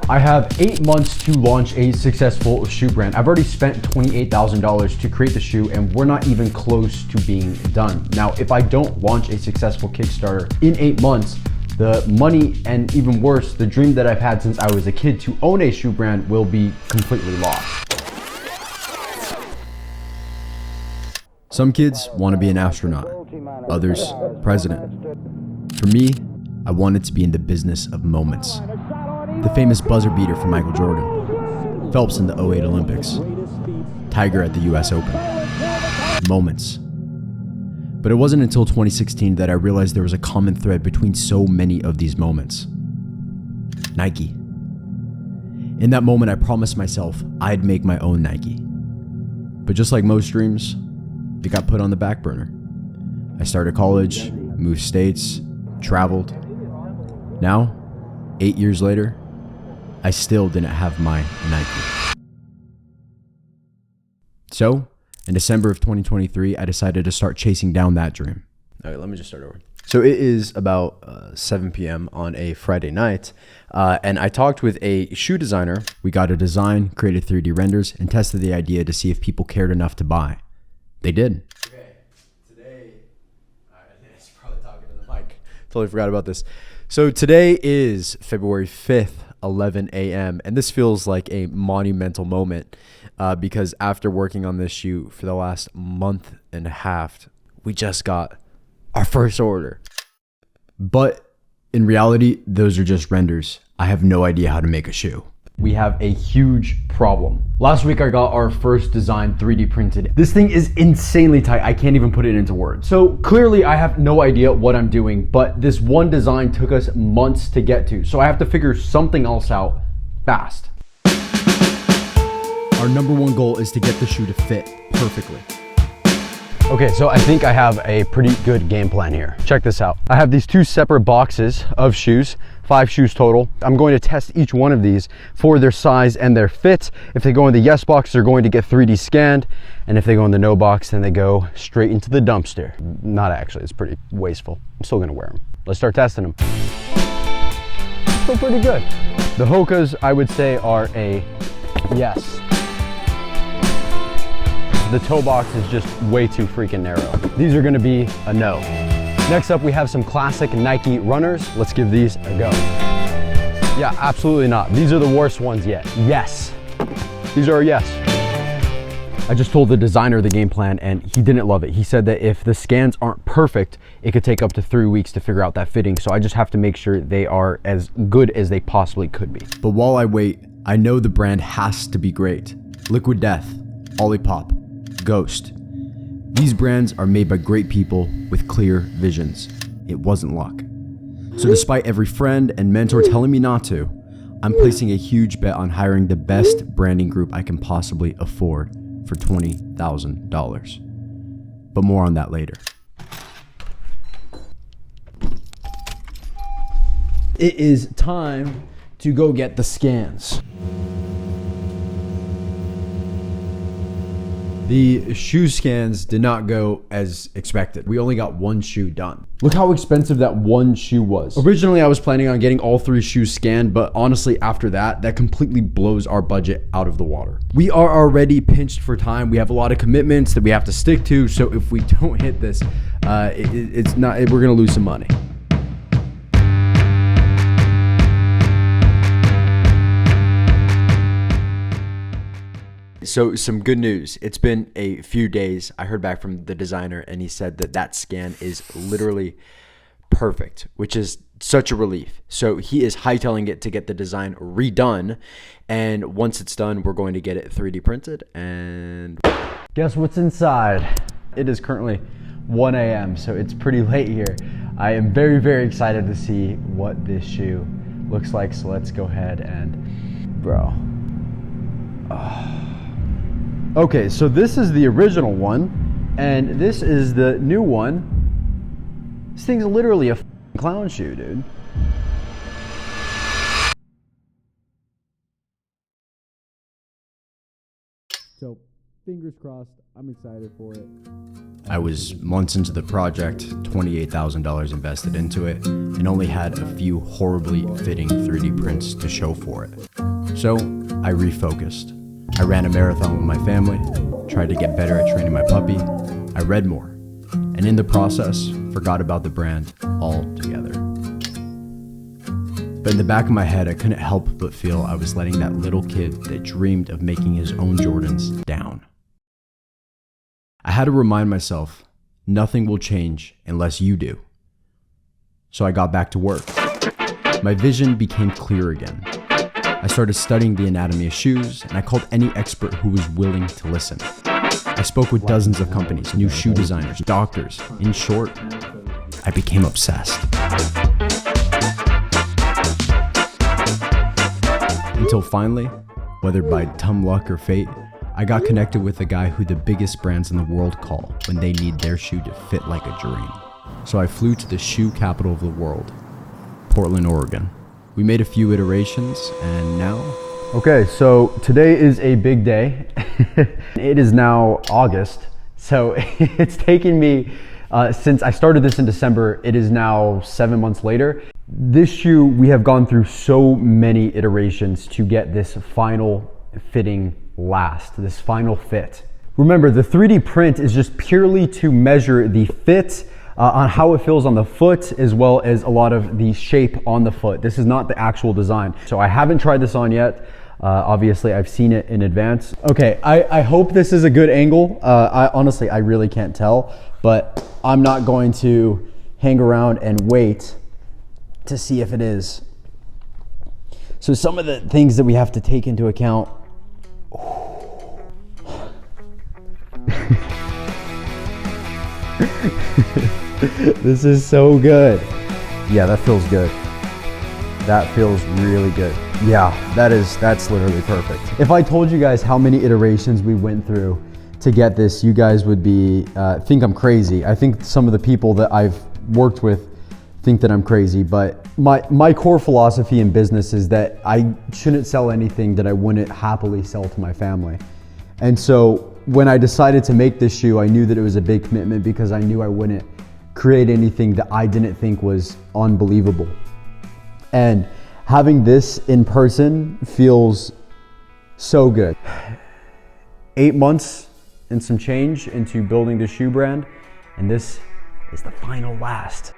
I have 8 months to launch a successful shoe brand. I've already spent $28,000 to create the shoe and we're not even close to being done. Now, if I don't launch a successful Kickstarter in 8 months, the money and even worse, the dream that I've had since I was a kid to own a shoe brand will be completely lost. Some kids want to be an astronaut, others president. For me, I wanted to be in the business of moments. The famous buzzer beater for Michael Jordan, Phelps in the '08 Olympics, Tiger at the US Open. Moments. But it wasn't until 2016 that I realized there was a common thread between so many of these moments. Nike. In that moment, I promised myself I'd make my own Nike. But just like most dreams, it got put on the back burner. I started college, moved states, traveled. Now, 8 years later, I still didn't have my Nike. So, in December of 2023, I decided to start chasing down that dream. All right, let me just start over. So it is about 7 p.m. on a Friday night, and I talked with a shoe designer. We got a design, created 3D renders, and tested the idea to see if people cared enough to buy. They did. Okay, today, I was probably talking to the mic. Totally forgot about this. So today is February 5th, 11 a.m. And this feels like a monumental moment because after working on this shoe for the last month and a half, we just got our first order. But in reality, those are just renders. I have no idea how to make a shoe. We have a huge problem. Last week I got our first design 3D printed. This thing is insanely tight. I can't even put it into words. So clearly I have no idea what I'm doing, but this one design took us months to get to. So I have to figure something else out fast. Our number one goal is to get the shoe to fit perfectly. Okay, so I think I have a pretty good game plan here. Check this out. I have these 2 separate boxes of shoes, 5 shoes total. I'm going to test each one of these for their size and their fit. If they go in the yes box, they're going to get 3D scanned. And if they go in the no box, then they go straight into the dumpster. Not actually, it's pretty wasteful. I'm still gonna wear them. Let's start testing them. Still pretty good. The Hokas, I would say, are a yes. The toe box is just way too freaking narrow. These are gonna be a no. Next up, we have some classic Nike runners. Let's give these a go. Yeah, absolutely not. These are the worst ones yet. Yes. These are a yes. I just told the designer the game plan and he didn't love it. He said that if the scans aren't perfect, it could take up to 3 weeks to figure out that fitting. So I just have to make sure they are as good as they possibly could be. But while I wait, I know the brand has to be great. Liquid Death, Olipop, Ghost. These brands are made by great people with clear visions. It wasn't luck. So despite every friend and mentor telling me not to, I'm placing a huge bet on hiring the best branding group I can possibly afford for $20,000. But more on that later. It is time to go get the scans. The shoe scans did not go as expected. We only got 1 shoe done. Look how expensive that 1 shoe was. Originally, I was planning on getting all 3 shoes scanned, but honestly, after that completely blows our budget out of the water. We are already pinched for time. We have a lot of commitments that we have to stick to, so if we don't hit this, we're gonna lose some money. So some good news. It's been a few days. I heard back from the designer and he said that scan is literally perfect, which is such a relief. So he is hightailing it to get the design redone. And once it's done, we're going to get it 3D printed and guess what's inside? It is currently 1 a.m. so it's pretty late here. I am very, very excited to see what this shoe looks like. So let's go ahead and, bro. Okay, so this is the original one, and this is the new one. This thing's literally a clown shoe, dude. So fingers crossed. I'm excited for it. I was months into the project, $28,000 invested into it, and only had a few horribly fitting 3D prints to show for it. So I refocused. I ran a marathon with my family, tried to get better at training my puppy. I read more, and in the process, forgot about the brand altogether. But in the back of my head, I couldn't help but feel I was letting that little kid that dreamed of making his own Jordans down. I had to remind myself, nothing will change unless you do. So I got back to work. My vision became clear again. I started studying the anatomy of shoes, and I called any expert who was willing to listen. I spoke with dozens of companies, new shoe designers, doctors. In short, I became obsessed. Until finally, whether by dumb luck or fate, I got connected with the guy who the biggest brands in the world call when they need their shoe to fit like a dream. So I flew to the shoe capital of the world, Portland, Oregon. We made a few iterations, and now... Okay, so today is a big day. It is now August, so it's taken me, since I started this in December, it is now 7 months later. This shoe, we have gone through so many iterations to get this final fitting last, this final fit. Remember, the 3D print is just purely to measure the fit on how it feels on the foot, as well as a lot of the shape on the foot. This is not the actual design. So I haven't tried this on yet. Obviously, I've seen it in advance. Okay, I hope this is a good angle. Honestly, I really can't tell, but I'm not going to hang around and wait to see if it is. So some of the things that we have to take into account. This is so good. Yeah, that feels good. That feels really good. Yeah, that's literally perfect. If I told you guys how many iterations we went through to get this, you guys would think I'm crazy. I think some of the people that I've worked with think that I'm crazy, but my core philosophy in business is that I shouldn't sell anything that I wouldn't happily sell to my family. And so when I decided to make this shoe, I knew that it was a big commitment because I knew I wouldn't create anything that I didn't think was unbelievable. And having this in person feels so good. 8 months and some change into building the shoe brand, and this is the final last.